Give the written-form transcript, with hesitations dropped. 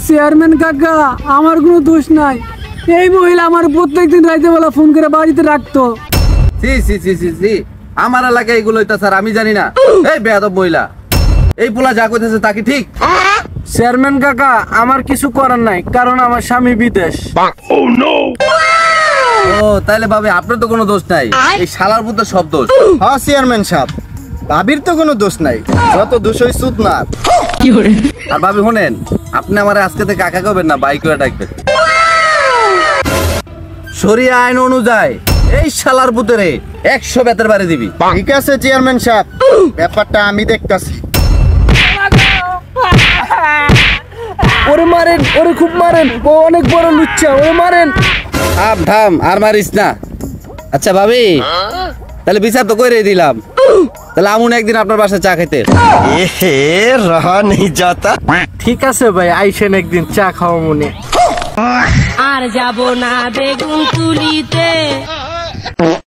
Chairman কাকা, আমার কোনো দোষ নাই। এই মহিলা আমার প্রত্যেকদিন রাইতে বেলা ফোন করে বাড়িতে রাখতো। সি সি সি সি সি, আমার এলাকায় এগুলো হইতা স্যার, আমি জানি না। এই বেয়াদব মহিলা, এই পোলা যা কইতেছে তা কি ঠিক? চেয়ারম্যান কাকা, আমার কিছু করার নাই, কারণ আমার স্বামী বিদেশ। ও তাইলে ভাবি আপনার তো কোনো দোষ নাই, এই শালার বুদ্ধ সব দোষ। হ্যাঁ চেয়ারম্যান সাহেব, ভাবির তো কোনো দোষ নাই, যত দোষ হই সুদ না। আর ভাবি শুনেন, আপনি আমার আজকে থেকে কাকা করবেন না, বাইক করে ডাকবেন। শরিয়া আইন অনুযায়ী এই শালার বুতেরে 100 বেতের বাড়ি দিবি। ঠিক আছে চেয়ারম্যান সাহেব, ব্যাপারটা আমি দেখতাছি। ওরে মারেন, ওরে খুব মারেন, ও অনেক বড় লুচ্চা, ওরে মারেন। থাম থাম, আর মারিস না। আচ্ছা ভাবি, তাহলে বিচার তো করে দিলাম, তাহলে আমুন একদিন আপনার বাসায় চা খাইতে। রহা নেই যাতা। ঠিক আছে ভাই, আইসেন একদিন চা খাওয়া মনে। আর যাব না বেগুন তুলিতে।